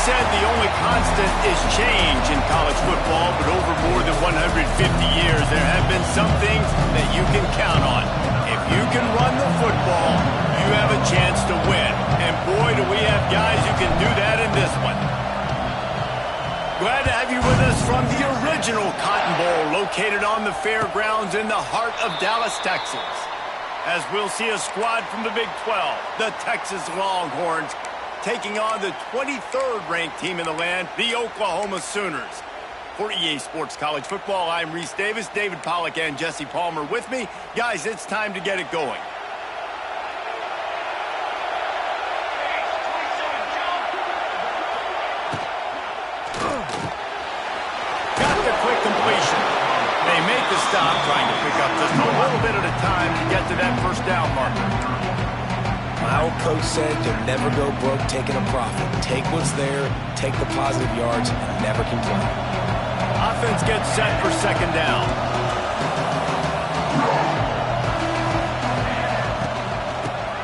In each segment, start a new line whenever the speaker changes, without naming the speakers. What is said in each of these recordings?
said the only constant is change in college football, but over more than 150 years, there have been some things that you can count on. If you can run the football, you have a chance to win. And boy, do we have guys who can do that in this one. Glad to have you with us from the original Cotton Bowl, located on the fairgrounds in the heart of Dallas, Texas. As we'll see a squad from the Big 12, the Texas Longhorns, taking on the 23rd ranked team in the land, the Oklahoma Sooners. For EA Sports College Football, I'm Reese Davis, David Pollack, and Jesse Palmer with me. Guys, it's time to get it going. Got the quick completion. They make the stop, trying to pick up just a little bit at a time to get to that first down marker.
My old coach said you'll never go broke taking a profit. Take what's there, take the positive yards, and never complain.
Offense gets set for second down.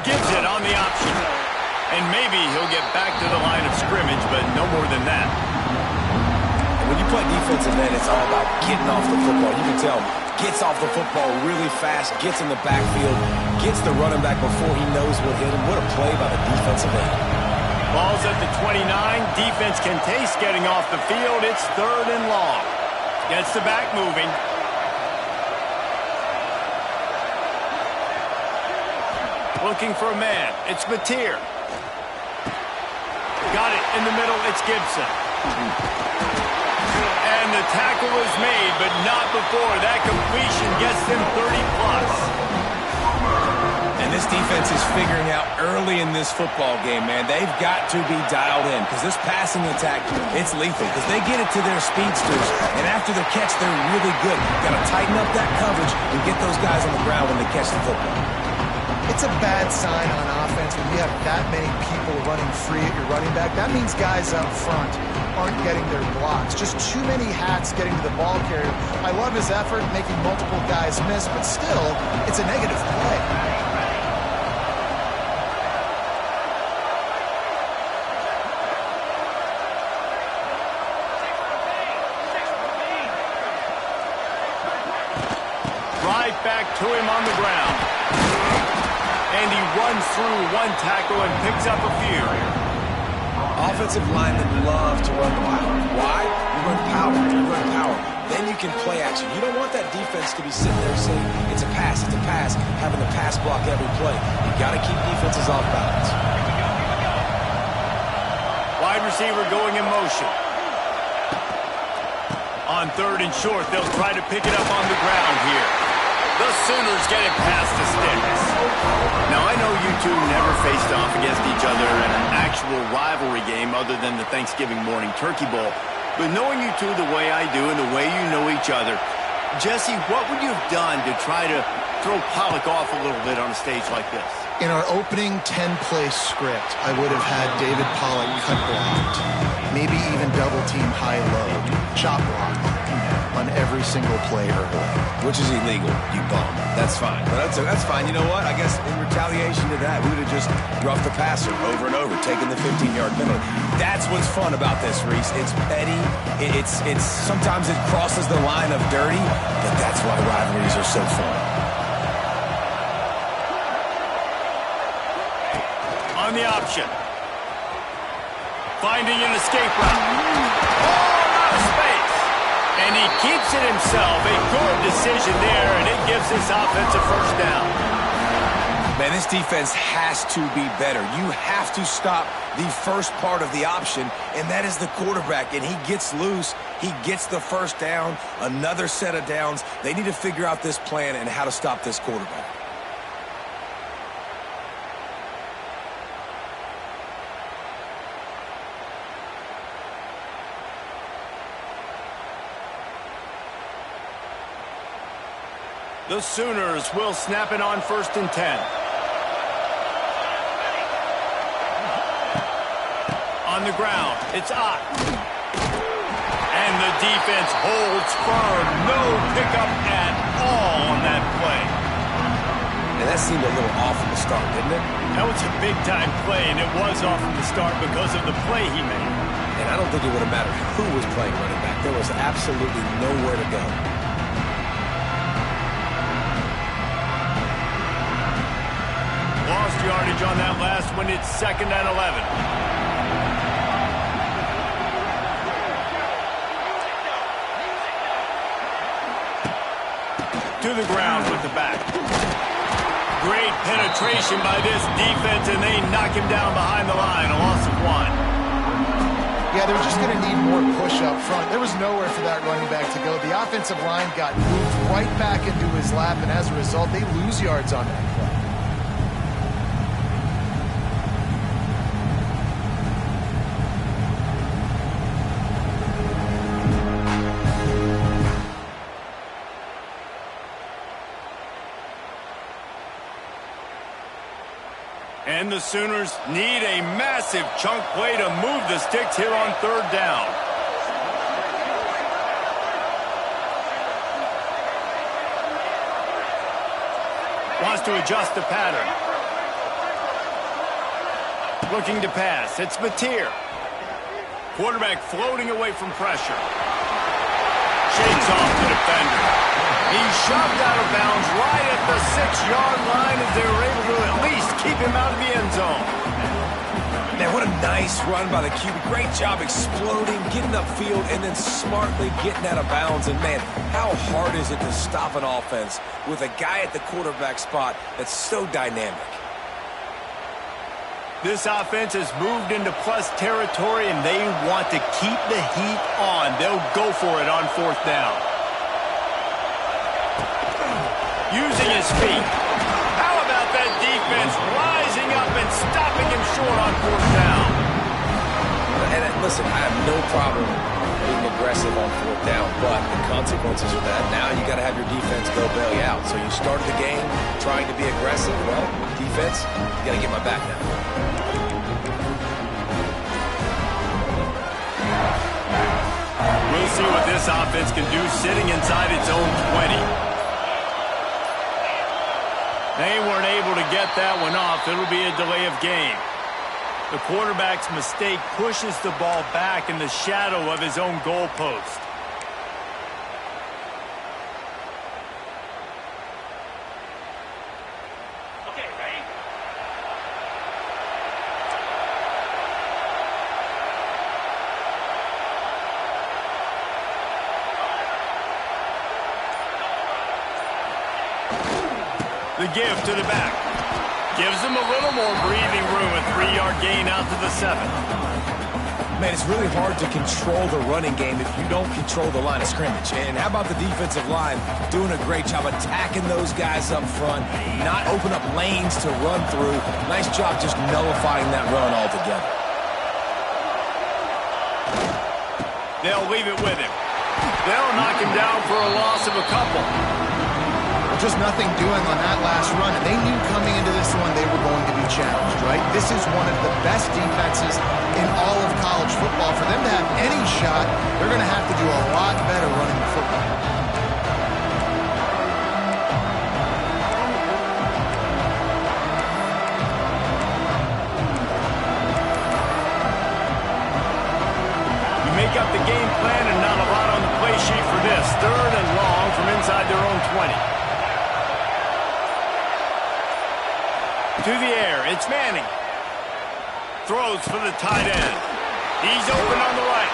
Gives it on the option. And maybe he'll get back to the line of scrimmage, but no more than that.
When you play defensive end, it's all about getting off the football. You can tell, gets off the football really fast, gets in the backfield, gets the running back before he knows what hit him. What a play by the defensive end.
Ball's at the 29. Defense can taste getting off the field. It's third and long. Gets the back moving. Looking for a man. It's Mateer. Got it in the middle. It's Gibson. And the tackle is made, but not before. That completion gets them 30-plus.
And this defense is figuring out early in this football game, man. They've got to be dialed in because this passing attack, it's lethal because they get it to their speedsters, and after the catch, they're really good. Got to tighten up that coverage and get those guys on the ground when they catch the football.
It's a bad sign on offense when you have that many people running free at your running back. That means guys up front aren't getting their blocks. Just too many hats getting to the ball carrier. I love his effort making multiple guys miss, but still, it's a negative play.
Right back to him on the ground. And he runs through one tackle and picks up a few.
Offensive linemen love to run the power. Why? You run power. You run power. Then you can play action. You don't want that defense to be sitting there saying, it's a pass, having to pass block every play. You got to keep defenses off balance.
Wide receiver going in motion. On third and short, they'll try to pick it up on the ground here. The Sooners get it past the sticks. Now, I know you two never faced off against each other in an actual rivalry game other than the Thanksgiving morning Turkey Bowl. But knowing you two the way I do and the way you know each other, Jesse, what would you have done to try to throw Pollack off a little bit on a stage like this?
In our opening 10-play script, I would have had David Pollack cut blocked, maybe even double-team high-low, chop blocked on every single play early.
Which is illegal, you bum. That's fine. But that's fine. You know what? I guess in retaliation to that, we would have just roughed the passer over and over, taking the 15-yard penalty. That's what's fun about this, Reese. It's petty. It's sometimes it crosses the line of dirty, but that's why rivalries are so fun.
On the option. Finding an escape route. Oh, out of space. And he keeps it himself. A good decision there, and it gives this offense a first down.
Man, this defense has to be better. You have to stop the first part of the option, and that is the quarterback. And he gets loose. He gets the first down, another set of downs. They need to figure out this plan and how to stop this quarterback.
The Sooners will snap it on 1st and 10. On the ground, it's Ott. And the defense holds firm. No pickup at all on that play.
And that seemed a little off from the start, didn't it?
That was a big-time play, and it was off from the start because of the play he made.
And I don't think it would have mattered who was playing running back. There was absolutely nowhere to go.
Lost yardage on that last one. It's 2nd and 11. To the ground with the back. Great penetration by this defense, and they knock him down behind the line. A loss of 1.
Yeah, they're just going to need more push up front. There was nowhere for that running back to go. The offensive line got moved right back into his lap, and as a result, they lose yards on that play.
And the Sooners need a massive chunk play to move the sticks here on 3rd down. Wants to adjust the pattern. Looking to pass. It's Mateer. Quarterback floating away from pressure. Shakes off the defender. He's shoved out of bounds right at the 6-yard line as they were able to at least keep him out of the end zone.
Man, what a nice run by the QB. Great job exploding, getting upfield, and then smartly getting out of bounds. And, man, how hard is it to stop an offense with a guy at the quarterback spot that's so dynamic?
This offense has moved into plus territory, and they want to keep the heat on. They'll go for it on 4th down. Using his feet. How about that defense rising up and stopping him short on 4th down?
And listen, I have no problem being aggressive on 4th down, but the consequences of that, now you got to have your defense go bail you out. So you started the game trying to be aggressive. Well, defense, you got to get my back now.
We'll see what this offense can do sitting inside its own 20. They weren't able to get that one off. It'll be a delay of game. The quarterback's mistake pushes the ball back in the shadow of his own goalpost. Okay, ready? The give to the back. Gives him a little more breathing room. A 3-yard gain out to the 7.
Man, it's really hard to control the running game if you don't control the line of scrimmage. And how about the defensive line doing a great job attacking those guys up front, not open up lanes to run through. Nice job just nullifying that run altogether.
They'll leave it with him. They'll knock him down for a loss of a couple.
Just nothing doing on that last run, and they knew coming into this one they were going to be challenged, right? This is one of the best defenses in all of college football. For them to have any shot, they're going to have to do a lot better running the football.
You make up the game plan and not a lot on the play sheet for this. 3rd and long from inside their own 20. To the air, it's Manning. Throws for the tight end. He's open on the right.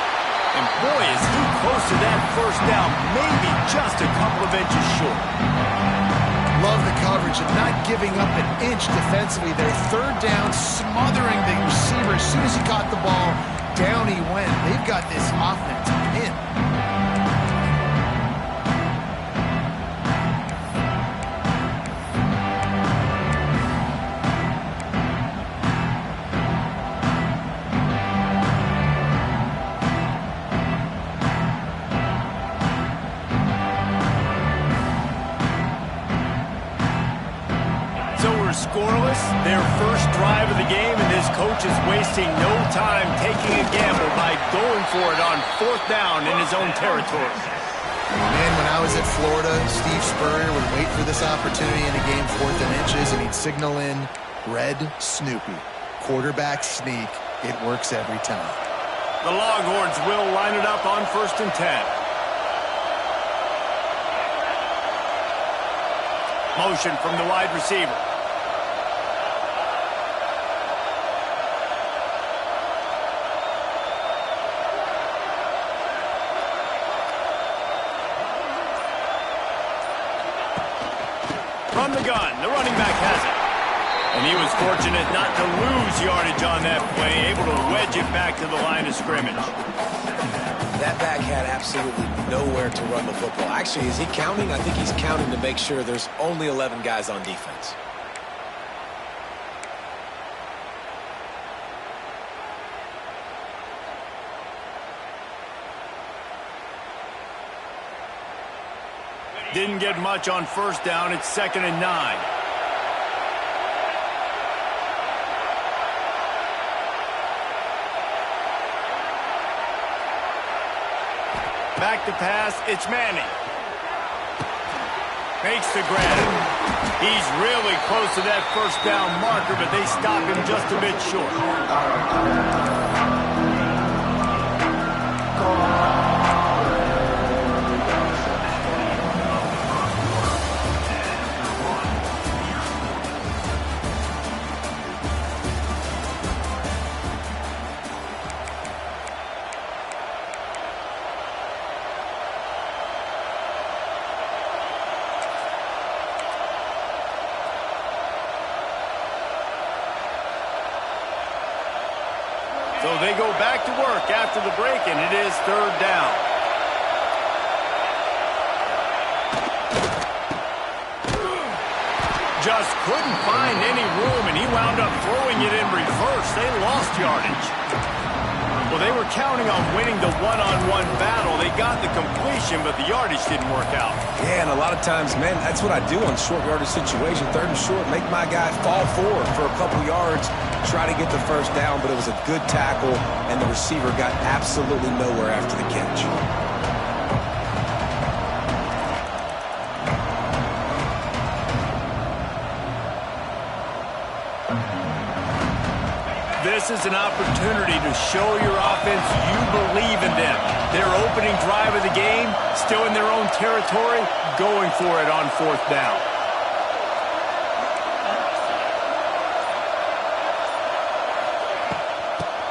And boy, is he close to that 1st down, maybe just a couple of inches short.
Love the coverage of not giving up an inch defensively. Their 3rd down, smothering the receiver. As soon as he caught the ball, down he went. They've got this offense pinned.
Scoreless, their first drive of the game, and this coach is wasting no time taking a gamble by going for it on 4th down in his own territory.
Man, when I was at Florida, Steve Spurrier would wait for this opportunity in a game 4th and inches, and he'd signal in Red Snoopy. Quarterback sneak. It works every time.
The Longhorns will line it up on 1st and 10. Motion from the wide receiver. From the gun, the running back has it. And he was fortunate not to lose yardage on that play, able to wedge it back to the line of scrimmage.
That back had absolutely nowhere to run the football. Actually, is he counting? I think he's counting to make sure there's only 11 guys on defense.
Didn't get much on 1st down. It's 2nd and 9. Back to pass. It's Manning. Makes the grab. He's really close to that 1st down marker, but they stop him just a bit short. So they go back to work after the break, and it is 3rd down. Just couldn't find any room, and he wound up throwing it in reverse. They lost yardage. Well, they were counting on winning the one-on-one battle. They got the completion, but the yardage didn't work out.
Yeah, and a lot of times, man, that's what I do on short yardage situation. 3rd and short, make my guy fall forward for a couple yards, try to get the 1st down, but it was a good tackle, and the receiver got absolutely nowhere after the catch.
This is an opportunity to show your offense you believe in them. Their opening drive of the game, still in their own territory, going for it on 4th down.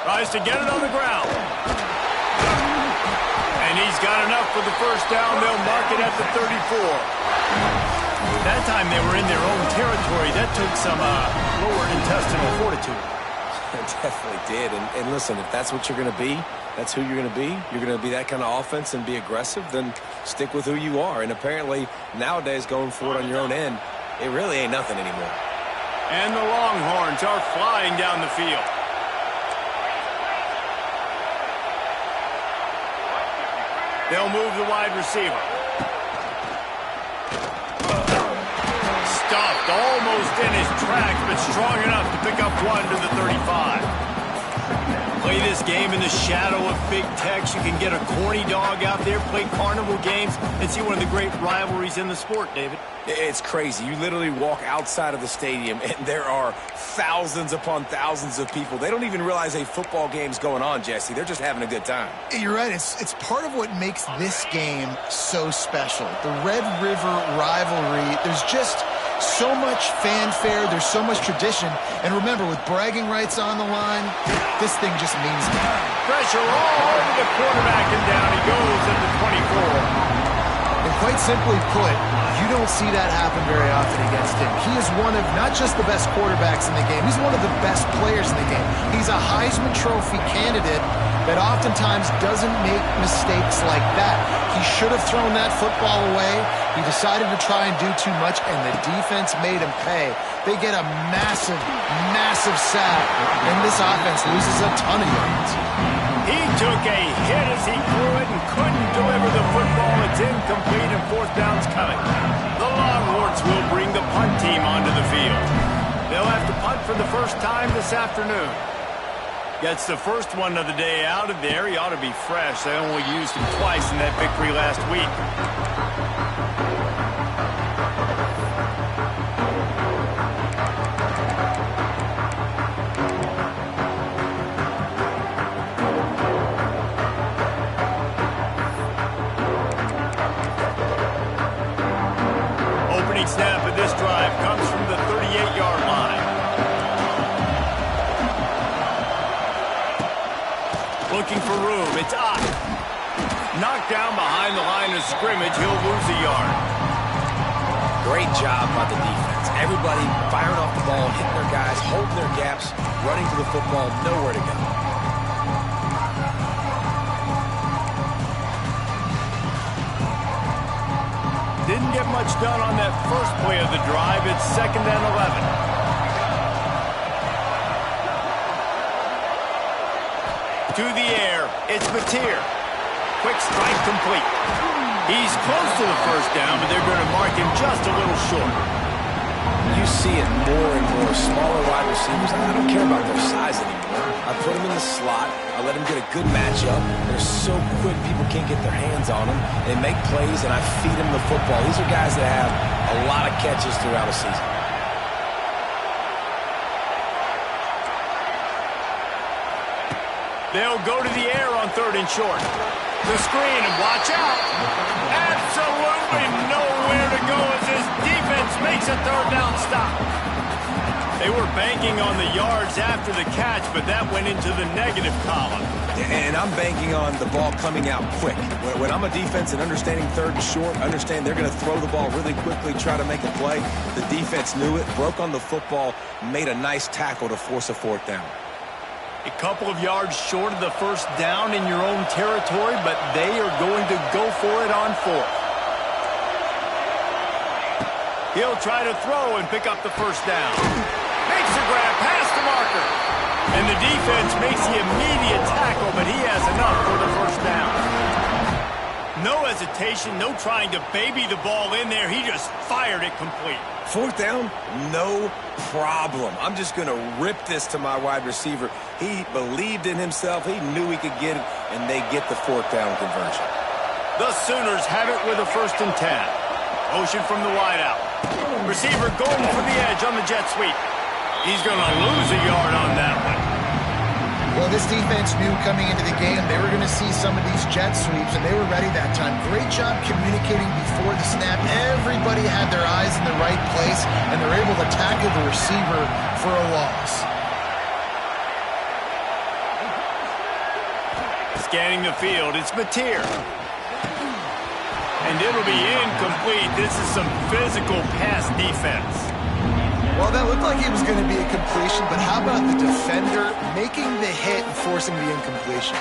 Tries to get it on the ground. And he's got enough for the 1st down. They'll mark it at the 34. That time they were in their own territory. That took some lower intestinal fortitude.
It definitely did. And listen, if that's what you're going to be, that's who you're going to be. You're going to be that kind of offense and be aggressive, then stick with who you are. And apparently, nowadays, going for it on your own end, it really ain't nothing anymore.
And the Longhorns are flying down the field. They'll move the wide receiver. Stuffed almost in his tracks, but strong enough to pick up one to the 35. Play this game in the shadow of Big Tex. You can get a corny dog out there, play carnival games, and see one of the great rivalries in the sport, David.
It's crazy. You literally walk outside of the stadium, and there are thousands upon thousands of people. They don't even realize a football game's going on, Jesse. They're just having a good time.
You're right. It's part of what makes this game so special. The Red River rivalry, there's just so much fanfare, there's so much tradition, and remember, with bragging rights on the line, this thing just means it.
Pressure all over the quarterback, and down he goes at the 24.
And quite simply put, you don't see that happen very often against him. He is one of not just the best quarterbacks in the game, he's one of the best players in the game. He's a Heisman Trophy candidate that oftentimes doesn't make mistakes like that. He should have thrown that football away. He decided to try and do too much, and the defense made him pay. They get a massive, massive sack, and this offense loses a ton of yards.
He took a hit as he threw it and couldn't deliver the football. It's incomplete, and 4th down's coming. The Longhorns will bring the punt team onto the field. They'll have to punt for the first time this afternoon. Gets the first one of the day out of there. He ought to be fresh. They only used him twice in that victory last week. Opening snap of this drive comes from the 38-yard line. Looking for room. It's up. Knocked down behind the line of scrimmage. He'll lose a yard.
Great job by the defense. Everybody firing off the ball, hitting their guys, holding their gaps, running to the football, nowhere to go.
Didn't get much done on that first play of the drive. It's 2nd and 11. To the air, it's Mateer. Quick strike complete. He's close to the first down, but they're going to mark him just a little short.
You see it more and more. Smaller wide receivers, I don't care about their size anymore. I put them in the slot. I let them get a good matchup. They're so quick, people can't get their hands on them. They make plays, and I feed them the football. These are guys that have a lot of catches throughout a season.
They'll go to the air on 3rd and short. The screen, and watch out. Absolutely nowhere to go as this defense makes a 3rd down stop. They were banking on the yards after the catch, but that went into the negative column.
And I'm banking on the ball coming out quick. When I'm a defense and understanding 3rd and short, understand they're going to throw the ball really quickly, try to make a play. The defense knew it, broke on the football, made a nice tackle to force a 4th down.
A couple of yards short of the first down in your own territory, but they are going to go for it on 4th. He'll try to throw and pick up the first down. Makes the grab past the marker. And the defense makes the immediate tackle, but he has enough for the first down. No hesitation, no trying to baby the ball in there. He just fired it complete.
4th down, no problem. I'm just going to rip this to my wide receiver. He believed in himself. He knew he could get it, and they get the 4th down conversion.
The Sooners have it with a 1st and 10. Motion from the wideout. Receiver going for the edge on the jet sweep. He's going to lose a yard on that one.
Well, this defense knew coming into the game they were going to see some of these jet sweeps, and they were ready that time. Great job communicating before the snap. Everybody had their eyes in the right place, and they're able to tackle the receiver for a loss.
Scanning the field, it's Mateer. And it'll be incomplete. This is some physical pass defense.
Well, that looked like it was going to be a completion, but how about the defender making the hit and forcing the incompletion?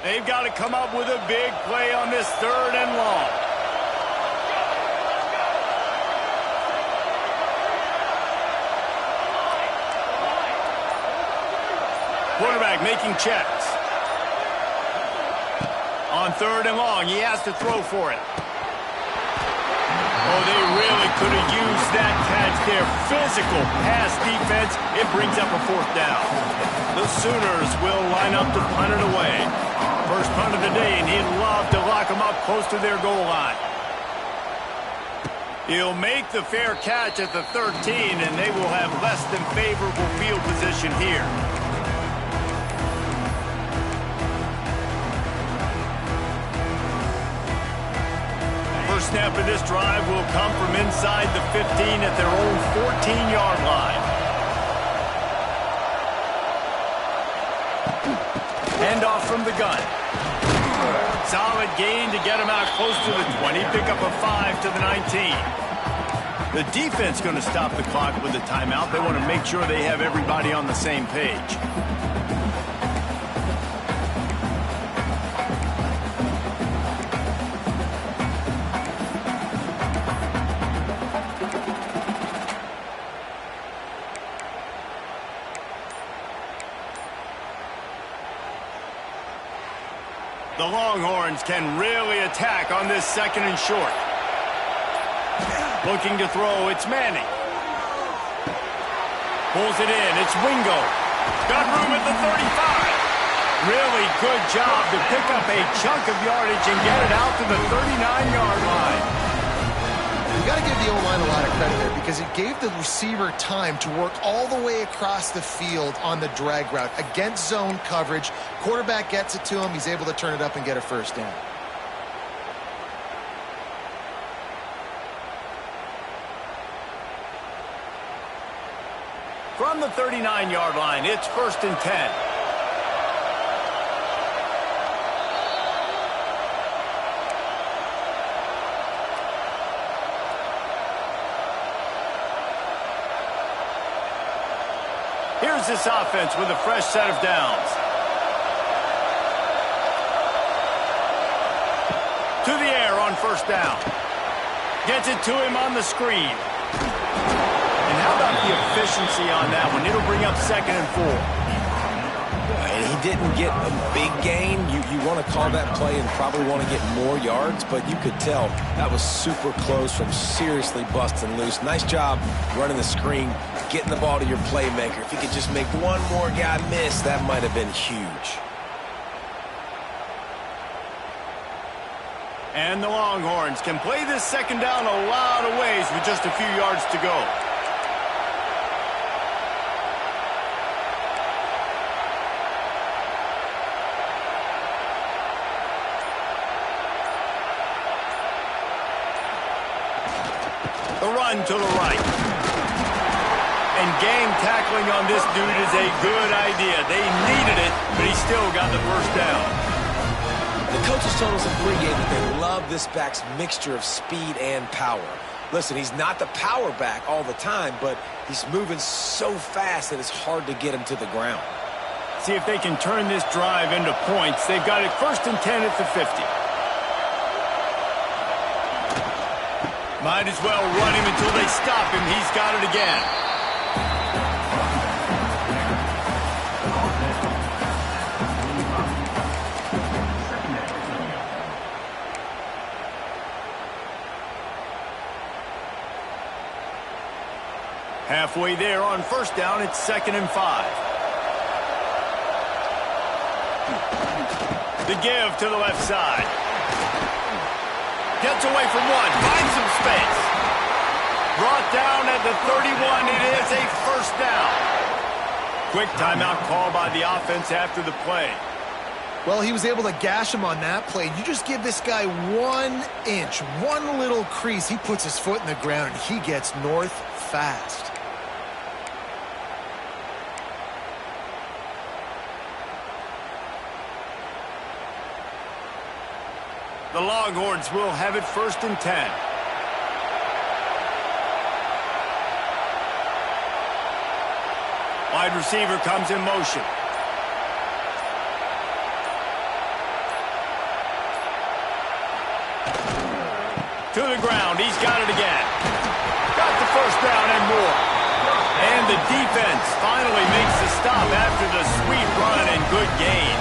They've got to come up with a big play on this 3rd and long. Quarterback making checks. On 3rd and long, he has to throw for it. Oh, they really could have used that catch there. Physical pass defense. It brings up a 4th down. The Sooners will line up to punt it away. First punt of the day, and he'd love to lock them up close to their goal line. He'll make the fair catch at the 13, and they will have less than favorable field position here. First snap of this drive will come from inside the 15 at their own 14-yard line. Handoff from the gun. Solid gain to get him out close to the 20. Pick up a 5 to the 19. The defense going to stop the clock with a timeout. They want to make sure they have everybody on the same page. The Longhorns can really attack on this 2nd and short. Looking to throw, it's Manning. Pulls it in, it's Wingo. Got room at the 35. Really good job to pick up a chunk of yardage and get it out to the 39-yard line.
You got to give the O-line a lot of credit there because it gave the receiver time to work all the way across the field on the drag route against zone coverage. Quarterback gets it to him. He's able to turn it up and get a first down.
From the 39-yard line, it's 1st and 10. Here's this offense with a fresh set of downs. To the air on 1st down. Gets it to him on the screen. And how about the efficiency on that one? It'll bring up 2nd and 4.
And he didn't get a big gain. You want to call that play and probably want to get more yards, but you could tell that was super close from seriously busting loose. Nice job running the screen, getting the ball to your playmaker. If he could just make one more guy miss, that might have been huge.
And the Longhorns can play this 2nd down a lot of ways with just a few yards to go. The run to the right. And game tackling on this dude is a good idea. They needed it, but he still got the first down.
The coaches told us in pregame that they love this back's mixture of speed and power. Listen, he's not the power back all the time, but he's moving so fast that it's hard to get him to the ground.
See if they can turn this drive into points. They've got it 1st and 10 at the 50. Might as well run him until they stop him. He's got it again. Halfway there on 1st down, it's 2nd and 5. The give to the left side. Gets away from one, finds some space. Brought down at the 31, it is a 1st down. Quick timeout call by the offense after the play.
Well, he was able to gash him on that play. You just give this guy 1 inch, one little crease. He puts his foot in the ground, and he gets north fast.
The Longhorns will have it 1st and 10. Wide receiver comes in motion. To the ground, he's got it again. Got the 1st down and more. And the defense finally makes the stop after the sweet run and good gain.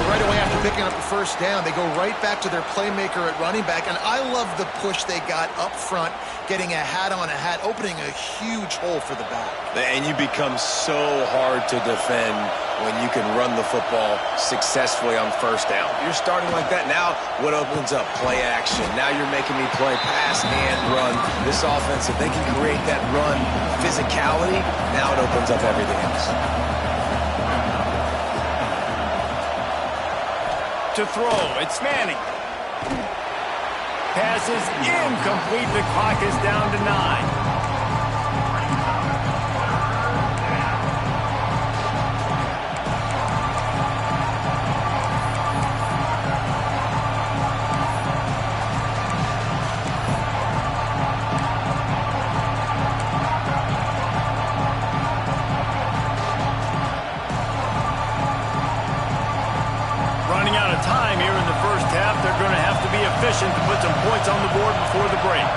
Right away after picking up the 1st down, they go right back to their playmaker at running back. And I love the push they got up front, getting a hat on a hat, opening a huge hole for the back.
And you become so hard to defend when you can run the football successfully on 1st down. You're starting like that. Now what opens up? Play action. Now you're making me play pass and run. This offense, if they can create that run physicality, now it opens up everything else.
To throw, it's Manning. Pass is incomplete. The clock is down to 9. Time here in the 1st half. They're going to have to be efficient to put some points on the board before the break.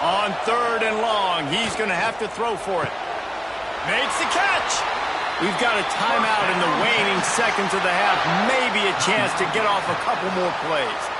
On 3rd and long, he's going to have to throw for it. Makes the catch. We've got a timeout in the waning seconds of the half. Maybe a chance to get off a couple more plays.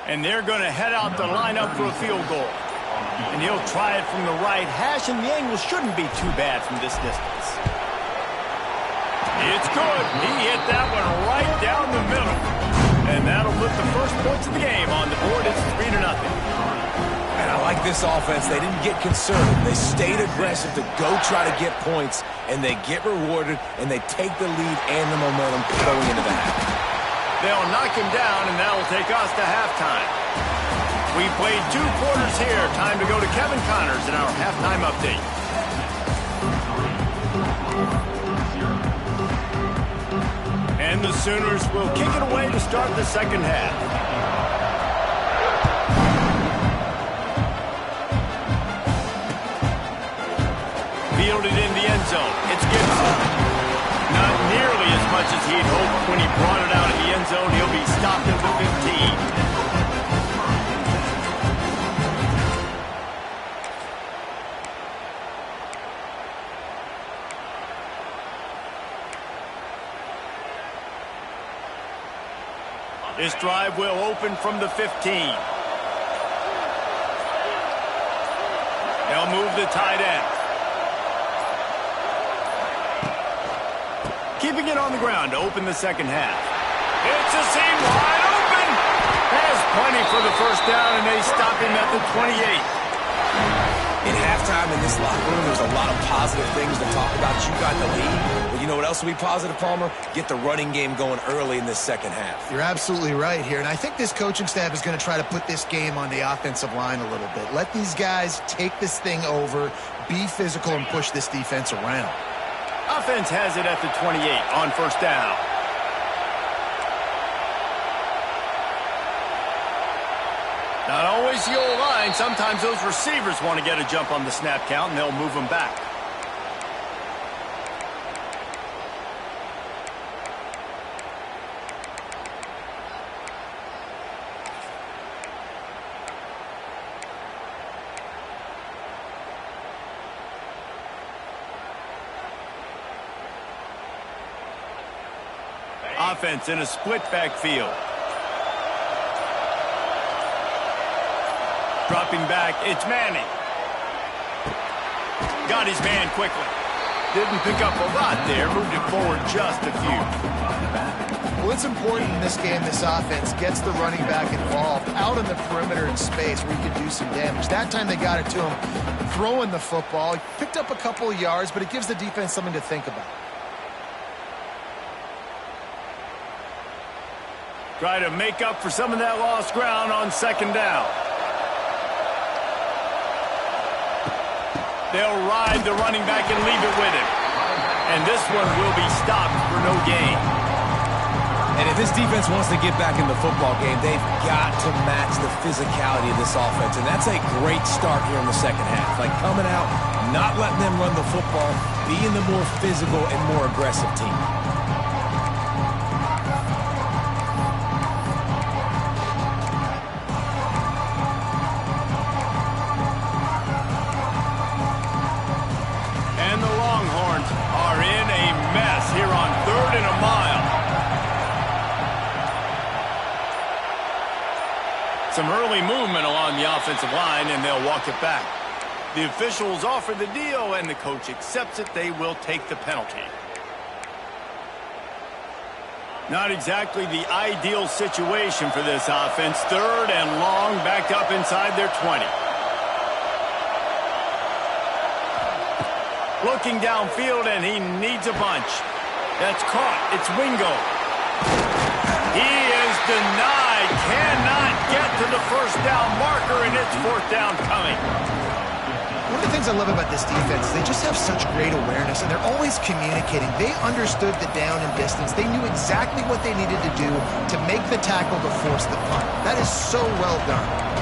And they're going to head out the lineup for a field goal. And he'll try it from the right hash, and the angle shouldn't be too bad from this distance. It's good. He hit that one right down the middle. And that'll put the first points of the game on the board. It's 3-0.
And I like this offense. They didn't get conservative. They stayed aggressive to go try to get points, and they get rewarded, and they take the lead and the momentum going into the half.
They'll knock him down, and that'll take us to halftime. We played 2 quarters here. Time to go to Kevin Connors in our halftime update. And the Sooners will kick it away to start the second half. Fielded in the end zone. It's Gibson. Not nearly as much as he'd hoped when he brought it out in the end zone. He'll be stopped at the 15. This drive will open from the 15. They'll move the tight end. Keeping it on the ground to open the second half. It's a seam wide open. Has plenty for the first down, and they stop him at the 28.
In halftime in this locker room, there's a lot of positive things to talk about. You got the lead. But you know what else will be positive, Palmer? Get the running game going early in this second half.
You're absolutely right here. And I think this coaching staff is going to try to put this game on the offensive line a little bit. Let these guys take this thing over, be physical, and push this defense around.
Offense has it at the 28 on first down. Not always the old line. Sometimes those receivers want to get a jump on the snap count, and they'll move them back. Offense in a split backfield. Dropping back, it's Manning. Got his man quickly. Didn't pick up a lot there, moved it forward just a few.
Well, it's important in this game, this offense gets the running back involved out in the perimeter in space where he can do some damage. That time they got it to him throwing the football. He picked up a couple of yards, but it gives the defense something to think about.
Try to make up for some of that lost ground on second down. They'll ride the running back and leave it with him. And this one will be stopped for no gain.
And if this defense wants to get back in the football game, they've got to match the physicality of this offense. And that's a great start here in the second half. Like coming out, not letting them run the football, being the more physical and more aggressive team.
Some early movement along the offensive line, and they'll walk it back. The officials offer the deal, and the coach accepts it. They will take the penalty. Not exactly the ideal situation for this offense. Third and long, backed up inside their 20. Looking downfield, and he needs a bunch. That's caught. It's Wingo. He is denied. Cannot get to the first down marker, and it's fourth down coming.
One of the things I love about this defense is they just have such great awareness, and they're always communicating. They understood the down and distance. They knew exactly what they needed to do to make the tackle to force the punt. That is so well done.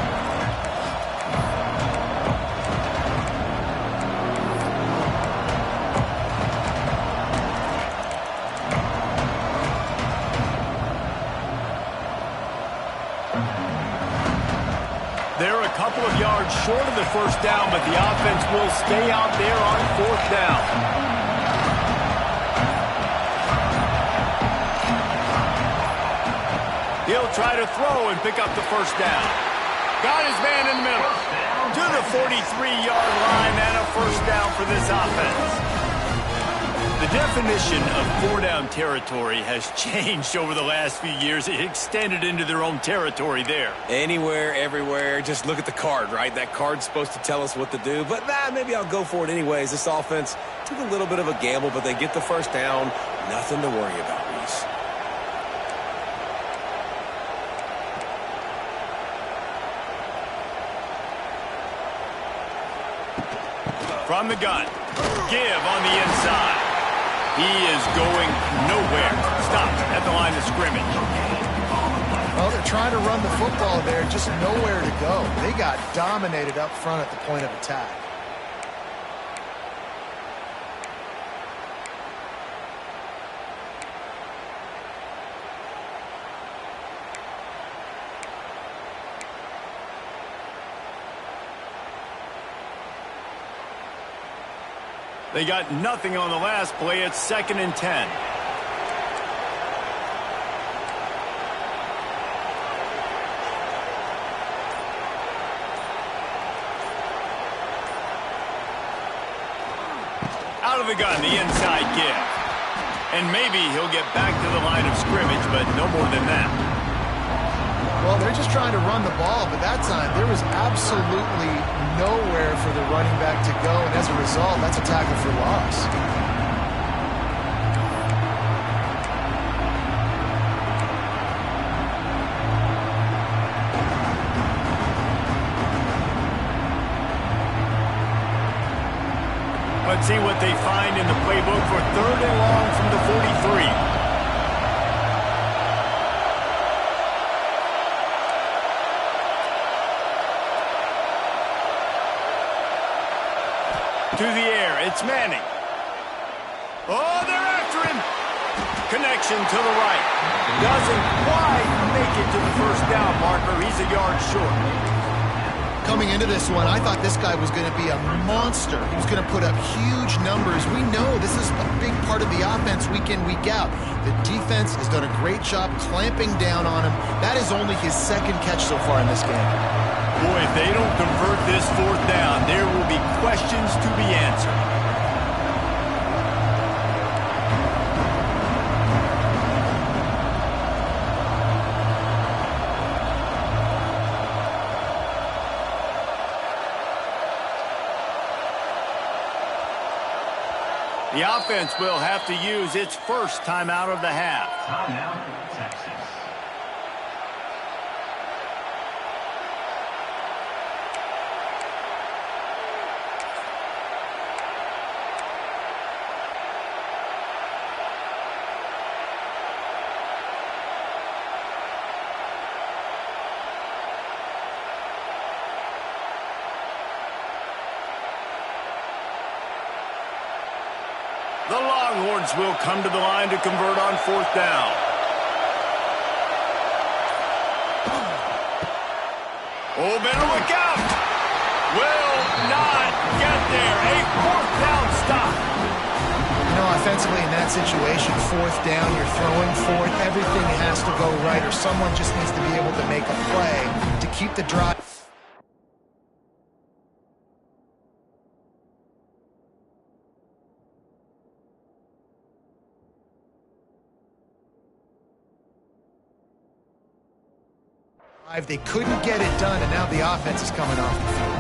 They're a couple of yards short of the first down, but the offense will stay out there on fourth down. He'll try to throw and pick up the first down. Got his man in the middle. To the 43-yard line and a first down for this offense. The definition of four-down territory has changed over the last few years. It extended into their own territory there.
Anywhere, everywhere, just look at the card, right? That card's supposed to tell us what to do, but maybe I'll go for it anyways. This offense took a little bit of a gamble, but they get the first down. Nothing to worry about, Reese.
From the gun, give on the inside. He is going nowhere. Stop at the line of scrimmage.
Well, they're trying to run the football there, just nowhere to go. They got dominated up front at the point of attack.
They got nothing on the last play. It's 2nd and 10. Out of the gun, the inside give. And maybe he'll get back to the line of scrimmage, but no more than that.
Well, they're just trying to run the ball, but that time there was absolutely nowhere for the running back to go, and as a result, that's a tackle for loss.
Let's see what they find in the playbook for 3rd and long from the 43. To the air, it's Manning. Oh, they're after him. Connection to the right. Doesn't quite make it to the first down marker. He's a yard short.
Coming into this one, I thought this guy was going to be a monster. He was going to put up huge numbers. We know this is a big part of the offense week in, week out. The defense has done a great job clamping down on him. That is only his 2nd catch so far in this game.
Boy, if they don't convert this 4th down, there will be questions to be answered. The offense will have to use its first timeout of the half.
Timeout, Texas.
The Longhorns will come to the line to convert on 4th down. Oh, better look out. Will not get there. A 4th down stop.
You know, offensively in that situation, 4th down, you're throwing 4th. Everything has to go right, or someone just needs to be able to make a play to keep the drive. They couldn't get it done, and now the offense is coming off the field.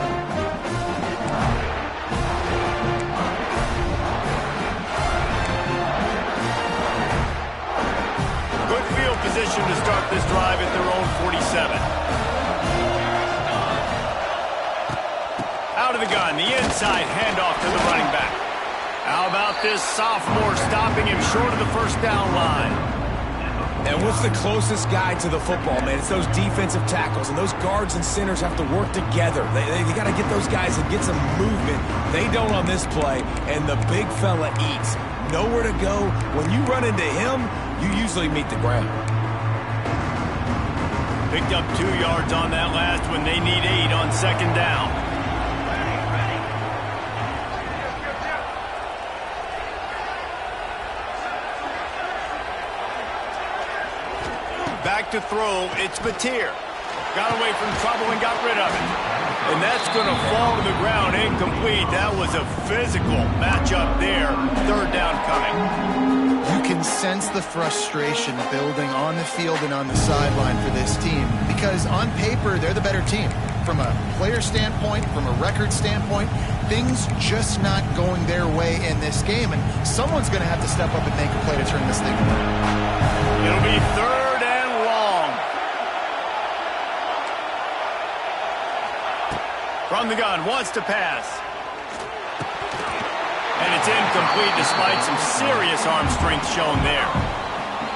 Good field position to start this drive at their own 47. Out out of the gun. The inside handoff to the running back. How about this sophomore stopping him short of the first down line?
And what's the closest guy to the football, man? It's those defensive tackles, and those guards and centers have to work together. They got to get those guys and get some movement. They don't on this play, and the big fella eats. Nowhere to go. When you run into him, you usually meet the ground.
Picked up 2 yards on that last one. They need 8 on second down. Back to throw, it's Mateer. Got away from trouble and got rid of it. And that's going to fall to the ground, incomplete. That was a physical matchup there. Third down coming.
You can sense the frustration building on the field and on the sideline for this team because on paper, they're the better team. From a player standpoint, from a record standpoint, things just not going their way in this game. And someone's going to have to step up and make a play to turn this thing around.
It'll be third and long. From the gun, wants to pass. And it's incomplete despite some serious arm strength shown there.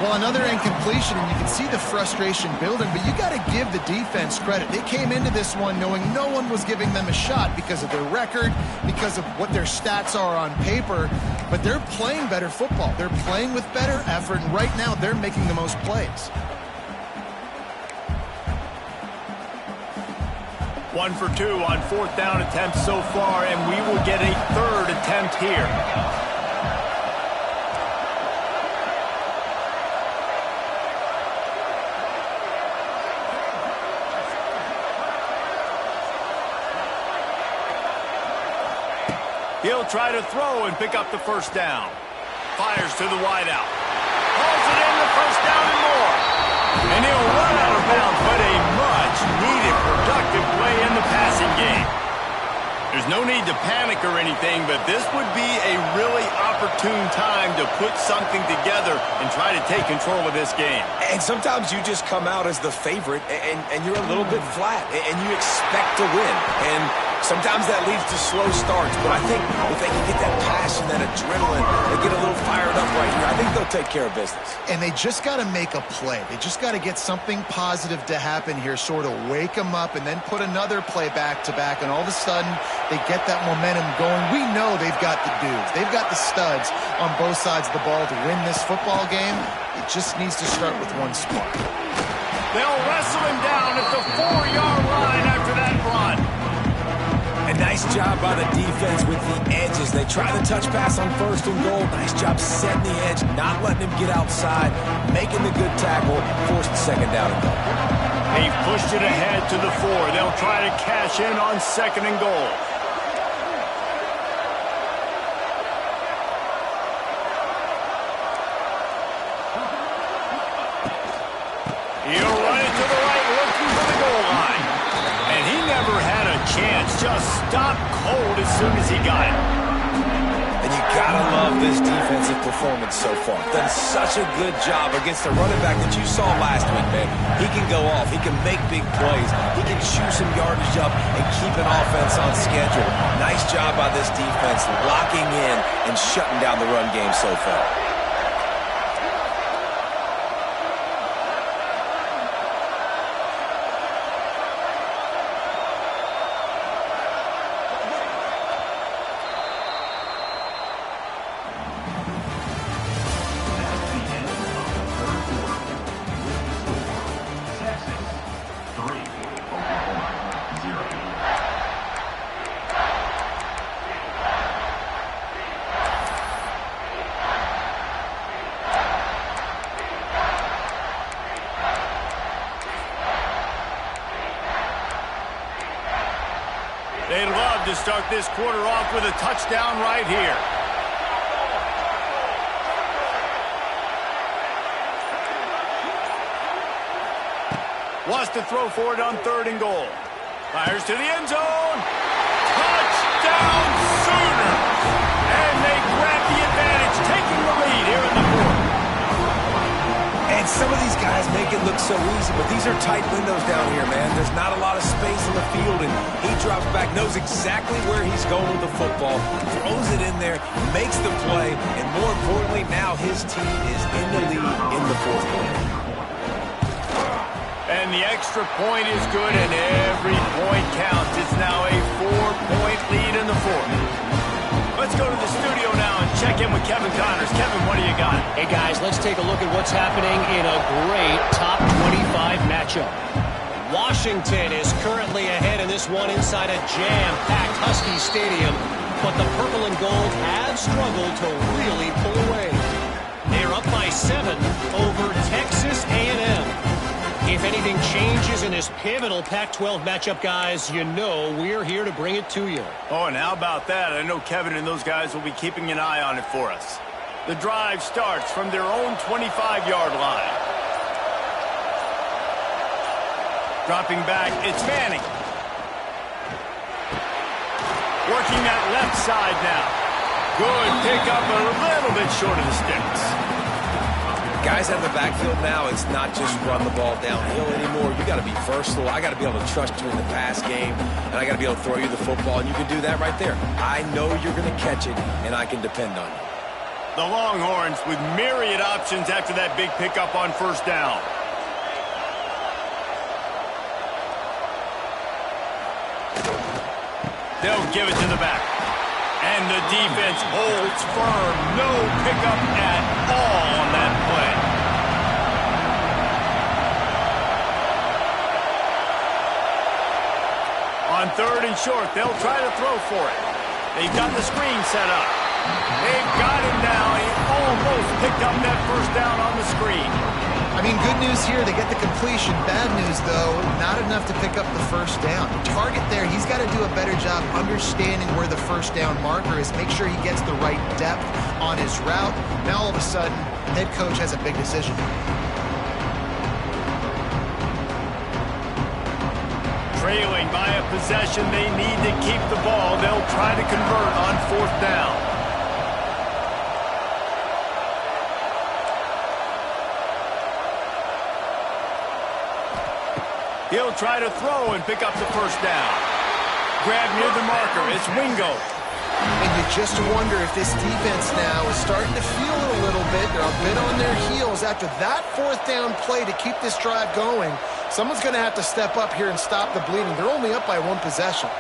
Well, another incompletion, and you can see the frustration building, but you got to give the defense credit. They came into this one knowing no one was giving them a shot because of their record, because of what their stats are on paper, but they're playing better football. They're playing with better effort, and right now they're making the most plays.
1 for 2 on fourth down attempts so far, and we will get a third attempt here. He'll try to throw and pick up the first down. Fires to the wideout. Hauls it in, the first down and more. And he'll run out of bounds, but a much-needed productive play in the passing game. There's no need to panic or anything, but this would be a really opportune time to put something together and try to take control of this game.
And sometimes you just come out as the favorite, and you're a little bit flat, and you expect to win. And sometimes that leads to slow starts, but I think if they can get that passion, that adrenaline, they get a little fired up right here, I think they'll take care of business.
And they just got to make a play. They just got to get something positive to happen here, sort of wake them up, and then put another play back-to-back, and all of a sudden they get that momentum going. We know they've got the dudes. They've got the studs on both sides of the ball to win this football game. It just needs to start with one spark.
They'll wrestle him down at the 4-yard line after that run.
A nice job by the defense with the edges. They try the touch pass on first and goal. Nice job setting the edge, not letting him get outside, making the good tackle, forced the second down and goal.
They've pushed it ahead to the 4. They'll try to cash in on second and goal. He'll run it to the right, looking for the goal line. And he never had a chance. Just stopped cold as soon as he got it.
And you gotta love this defensive performance so far. Done such a good job against the running back that you saw last week, man. He can go off. He can make big plays. He can chew some yardage up and keep an offense on schedule. Nice job by this defense locking in and shutting down the run game so far.
They'd love to start this quarter off with a touchdown right here. Wants to throw for it on third and goal. Fires to the end zone. Touchdown Sooners! And they grab the advantage, taking the lead here in the fourth.
And some of these guys make it look so easy, but these are tight windows down here, man. There's not a lot of space in the field, and he drops back, knows exactly where he's going with the football, throws it in there, makes the play, and more importantly, now his team is in the lead in the fourth quarter.
And the extra point is good, and every point counts. It's now a 4-point lead in the fourth. Let's go to the studio now and check in with Kevin Connors. Kevin, what do you got?
Hey, guys, let's take a look at what's happening in a great top 25 matchup. Washington is currently ahead in this one inside a jam-packed Husky Stadium, but the purple and gold have struggled to really pull away. They're up by 7 over Texas A&M. If anything changes in this pivotal Pac-12 matchup, guys, you know we're here to bring it to you.
Oh, and how about that? I know Kevin and those guys will be keeping an eye on it for us. The drive starts from their own 25-yard line. Dropping back, it's Manning. Working that left side now. Good pickup, a little bit short of the sticks.
Guys out of the backfield now, it's not just run the ball downhill anymore. You got to be versatile. I got to be able to trust you in the pass game, and I got to be able to throw you the football, and you can do that right there. I know you're going to catch it, and I can depend on you.
The Longhorns with myriad options after that big pickup on first down. They'll give it to the back. And the defense holds firm. No pickup at all on that play. On third and short, they'll try to throw for it. They've got the screen set up. They've got him now. He almost picked up that first down on the screen.
I mean, good news here, they get the completion. Bad news, though, not enough to pick up the first down. The target there, he's got to do a better job understanding where the first down marker is, make sure he gets the right depth on his route. Now, all of a sudden, head coach has a big decision.
Trailing by a possession, they need to keep the ball. They'll try to convert on fourth down. He'll try to throw and pick up the first down. Grab near the marker. It's Wingo.
And you just wonder if this defense now is starting to feel it a little bit. They're a bit on their heels after that fourth down play to keep this drive going. Someone's going to have to step up here and stop the bleeding. They're only up by one possession.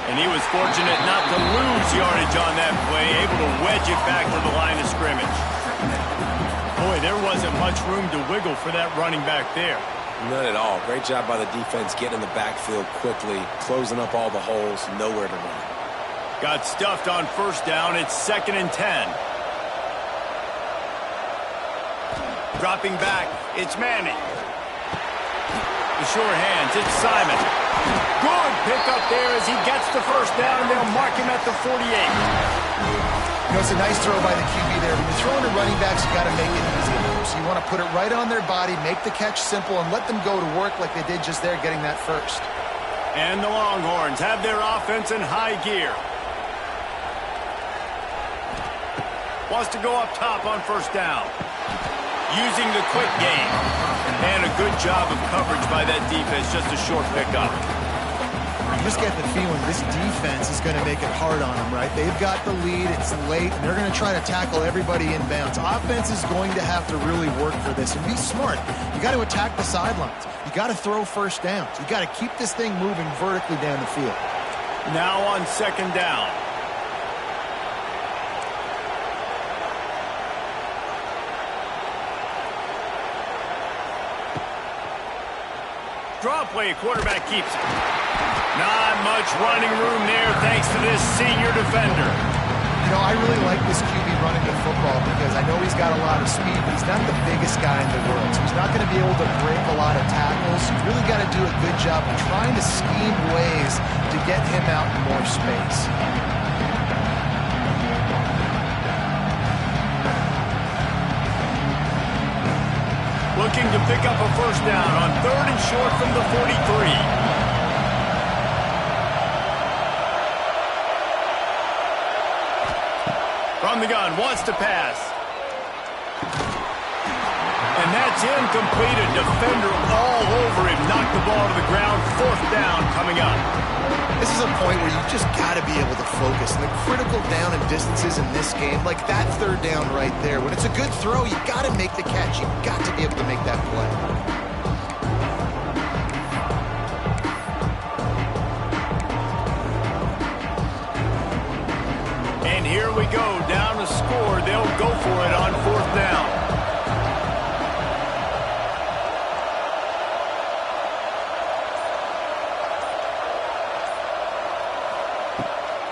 And he was fortunate not to lose yardage on that play, able to wedge it back to the line of scrimmage. Boy, there wasn't much room to wiggle for that running back there.
None at all. Great job by the defense getting in the backfield quickly, closing up all the holes, nowhere to run.
Got stuffed on first down. It's 2nd and 10. Dropping back, it's Manning. The sure hands, it's Simon. Good pickup there as he gets the first down, and they'll mark him at the 48.
You know, it's a nice throw by the QB there. When you're throwing to running backs, you got to make it easy. So you want to put it right on their body, make the catch simple, and let them go to work like they did just there getting that first.
And the Longhorns have their offense in high gear. Wants to go up top on first down. Using the quick game. And a good job of coverage by that defense, just a short pickup.
You just get the feeling this defense is going to make it hard on them, right? They've got the lead, it's late, and they're going to try to tackle everybody in bounds. Offense is going to have to really work for this and be smart. You got to attack the sidelines. You got to throw first downs. You got to keep this thing moving vertically down the field.
Now on second down. Draw play, quarterback keeps it. Not much running room there thanks to this senior defender.
You know, I really like this QB running the football because I know he's got a lot of speed, but he's not the biggest guy in the world. So he's not going to be able to break a lot of tackles. You really got to do a good job of trying to scheme ways to get him out in more space.
Looking to pick up a first down on third and short from the 43. from the gun, wants to pass. And that's incomplete. A defender all over him. Knocked the ball to the ground. 4th down coming up.
This is a point where you just got to be able to focus. And the critical down and distances in this game, like that 3rd down right there, when it's a good throw, you got to make the catch. You got to be able to make that play.
And here we go. Down to score. They'll go for it on 4th down.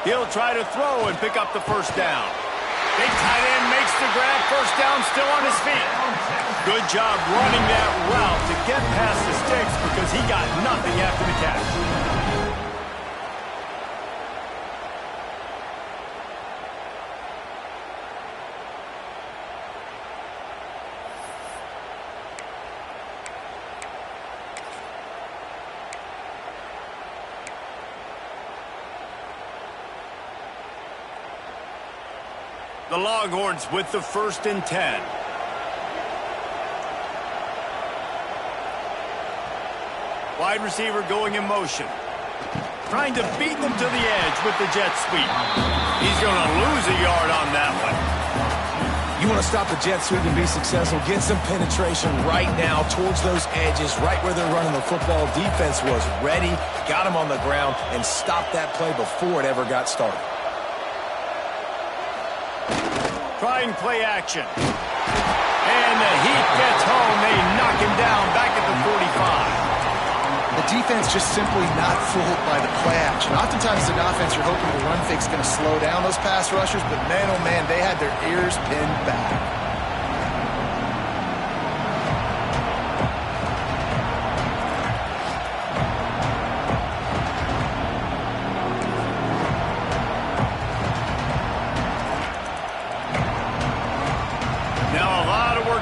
He'll try to throw and pick up the 1st down. Big tight end makes the grab. 1st down, still on his feet. Good job running that route to get past the sticks because he got nothing after the catch. The Longhorns with the 1st and 10. Wide receiver going in motion. Trying to beat them to the edge with the jet sweep. He's going to lose a yard on that one.
You want to stop the jet sweep and be successful, get some penetration right now towards those edges, right where they're running the football. Defense was ready, got him on the ground, and stopped that play before it ever got started.
Trying play action. And the heat gets home. They knock him down back at the 45.
The defense just simply not fooled by the play action. Oftentimes as an offense, you're hoping the run fake's going to slow down those pass rushers, but man, oh man, they had their ears pinned back.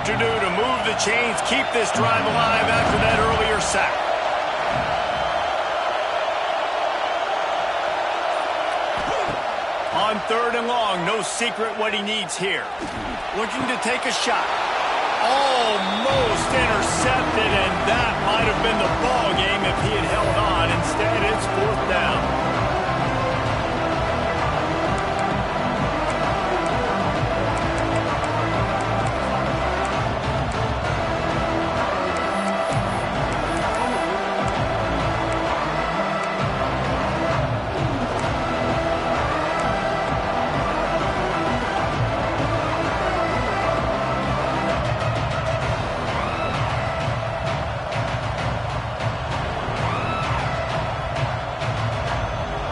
To do to move the chains, keep this drive alive after that earlier sack. On 3rd and long, no secret what he needs here. Looking to take a shot. Almost intercepted, and that might have been the ball game if he had held on. Instead, it's 4th down.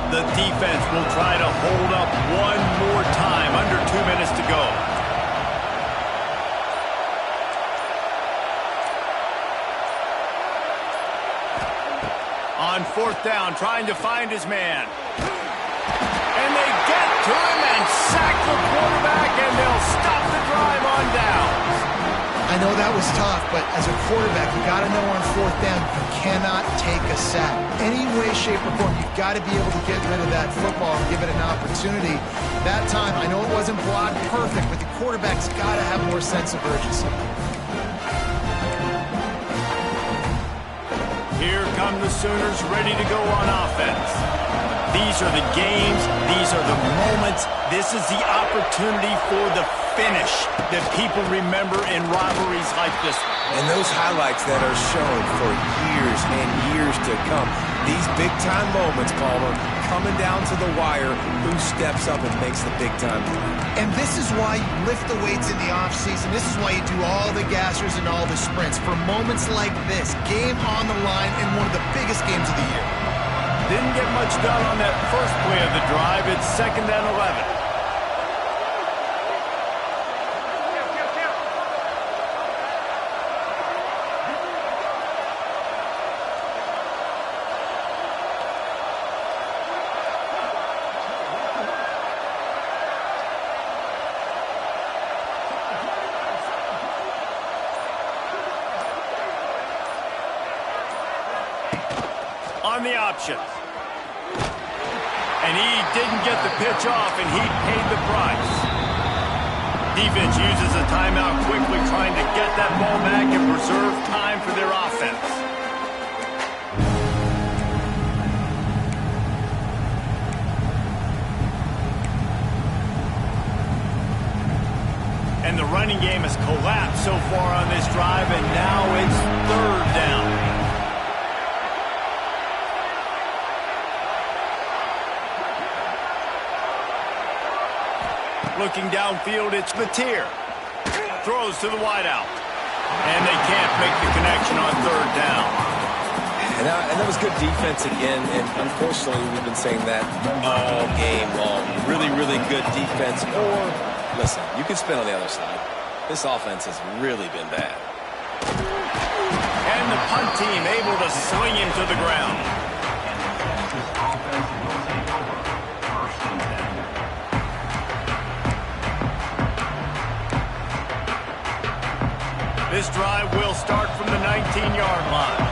The defense will try to hold up one more time. Under 2 minutes to go. On 4th down, trying to find his man. And they get to him and sack the quarterback, and they'll stop the drive on downs.
I know that was tough, but as a quarterback, you got to know on 4th down, you cannot take a sack. Any way, shape, or form, you've got to be able to get rid of that football and give it an opportunity. That time, I know it wasn't blocked perfect, but the quarterback's got to have more sense of urgency.
Here come the Sooners ready to go on offense. These are the games. These are the moments. This is the opportunity for the finish that people remember in rivalries like this one.
And those highlights that are shown for years and years to come. These big-time moments, Palmer, coming down to the wire, who steps up and makes the big-time play.
And this is why you lift the weights in the offseason. This is why you do all the gassers and all the sprints. For moments like this, game on the line in one of the biggest games of the year.
Didn't get much done on that first play of the drive. It's 2nd and 11. On the option. And he didn't get the pitch off, and he paid the price. Defense uses a timeout quickly, trying to get that ball back and preserve time for their offense. And the running game has collapsed so far on this drive, and now it's third down. Looking downfield, it's Mateer. Throws to the wideout. And they can't make the connection on third down.
And that was good defense again, and unfortunately we've been saying that all game long. Really, really good defense. Or, listen, you can spin on the other side. This offense has really been bad.
And the punt team able to swing him to the ground. This drive will start from the 19-yard line.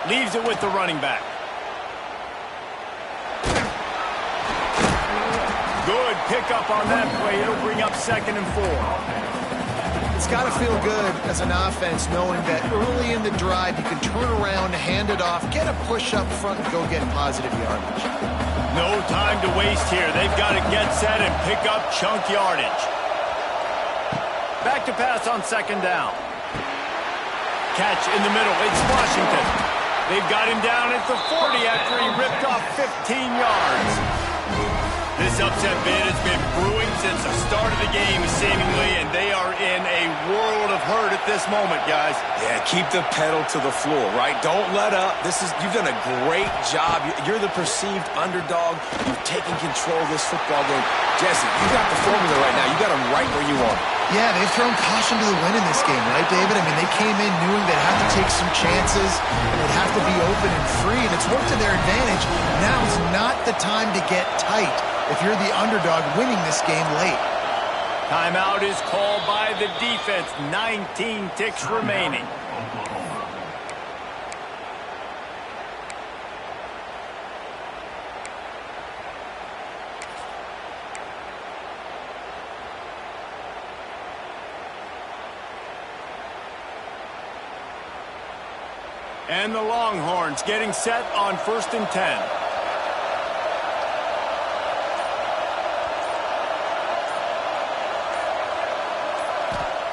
Leaves it with the running back. Good pickup on that play. It'll bring up 2nd and 4.
It's got to feel good as an offense knowing that early in the drive you can turn around, hand it off, get a push up front, and go get positive yardage.
No time to waste here. They've got to get set and pick up chunk yardage. Back to pass on 2nd down. Catch in the middle. It's Washington. They've got him down at the 40 after he ripped off 15 yards. This upset bid has been brewing since the start of the game, seemingly, and they are in a world of hurt at this moment, guys.
Yeah, keep the pedal to the floor, right? Don't let up. You've done a great job. You're the perceived underdog. You've taken control of this football game. Jesse, you got the formula right now. You got them right where you want them.
Yeah, they've thrown caution to the wind in this game, right, David? I mean, they came in knowing they'd have to take some chances, and they'd have to be open and free, and it's worked to their advantage. Now is not the time to get tight if you're the underdog winning this game late.
Timeout is called by the defense. 19 ticks remaining. And the Longhorns getting set on 1st and 10.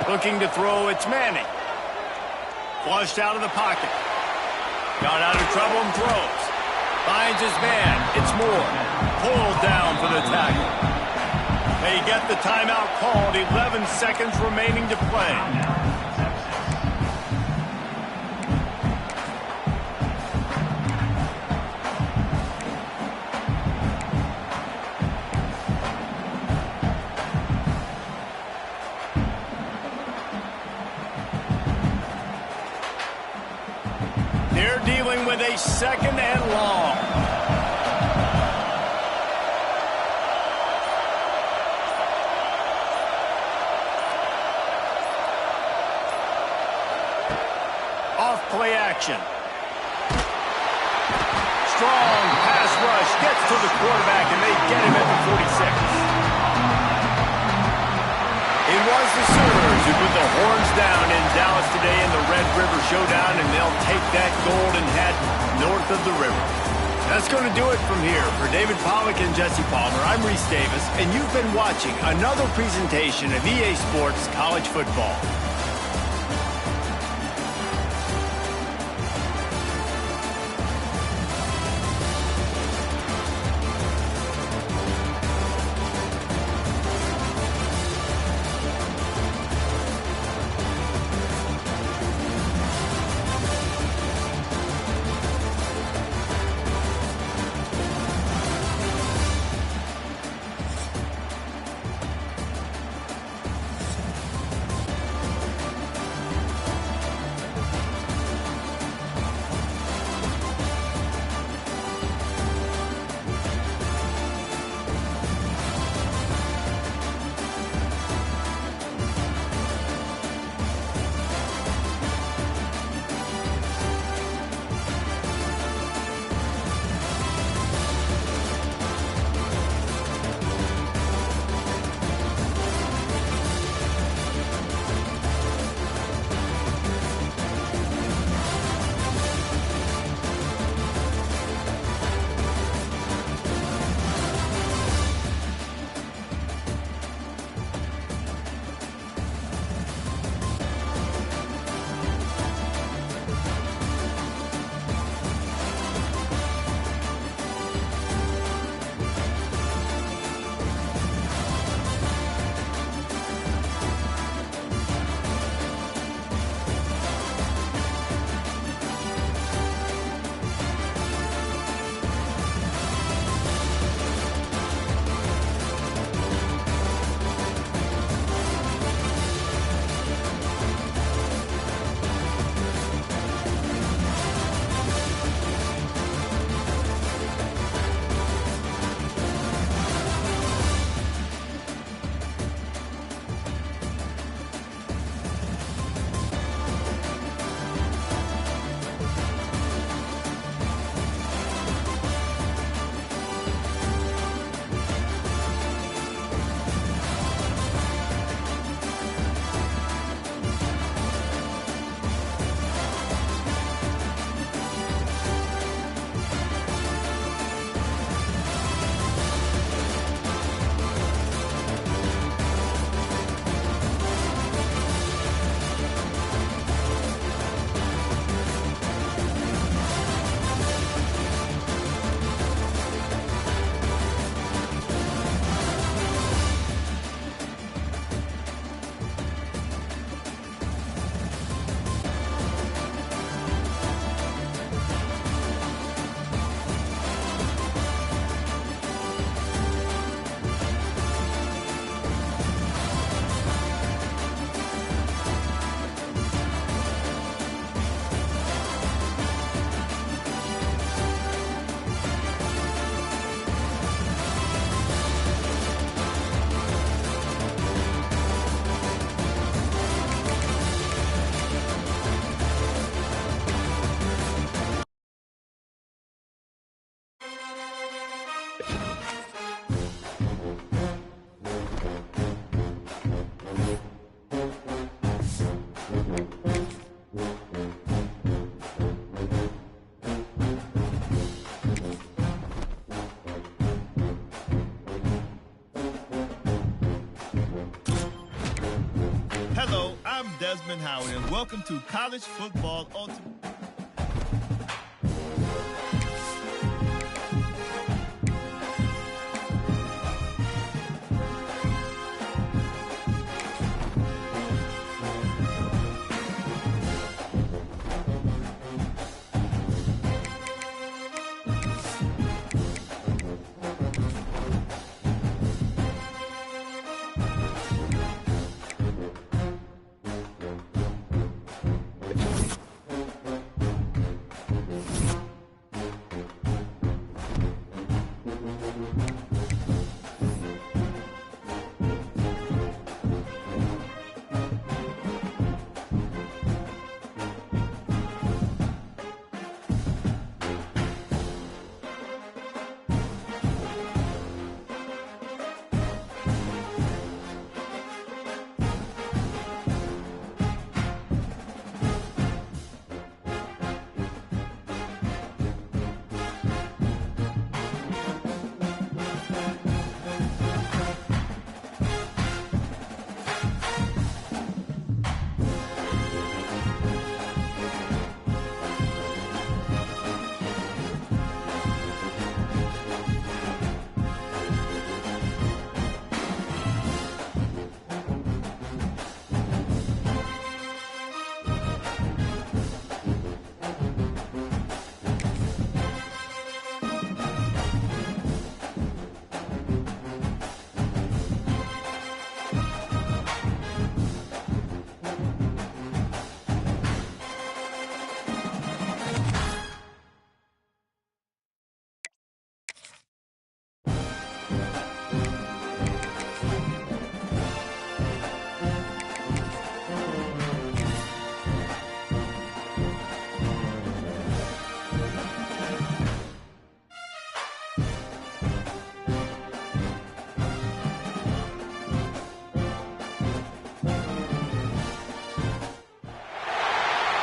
Looking to throw, it's Manning. Flushed out of the pocket. Got out of trouble and throws. Finds his man. It's Moore. Pulled down for the tackle. They get the timeout called. 11 seconds remaining to play. They're dealing with a 2nd and long. Off play action. Strong pass rush gets to the quarterback, and they get him at the 46. It was the Sooners who put the horns down in Dallas today in the Red River Showdown, and they'll take that gold and head north of the river. That's going to do it from here. For David Pollack and Jesse Palmer, I'm Reese Davis, and you've been watching another presentation of EA Sports College Football.
Hello, I'm Desmond Howard, and welcome to College Football Ultimate.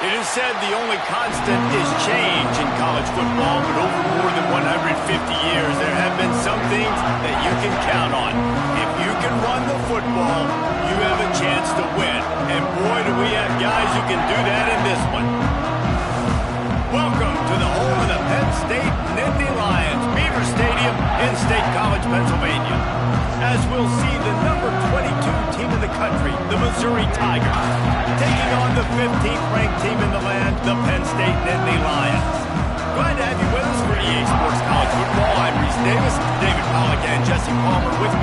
It is said the only constant is change in college football, but over more than 150 years, there have been some things that you can count on. If you can run the football, you have a chance to win. And boy, do we have guys who can do that in this one. Welcome to the home of the Penn State Nittany Lions, Beaver Stadium in State College, Pennsylvania. As we'll see the number 22 team in the country, the Missouri Tigers, taking on the 15th ranked team in the land, the Penn State Nittany Lions. Glad to have you with us for EA Sports College Football. I'm Reese Davis, David Pollack, and Jesse Palmer with me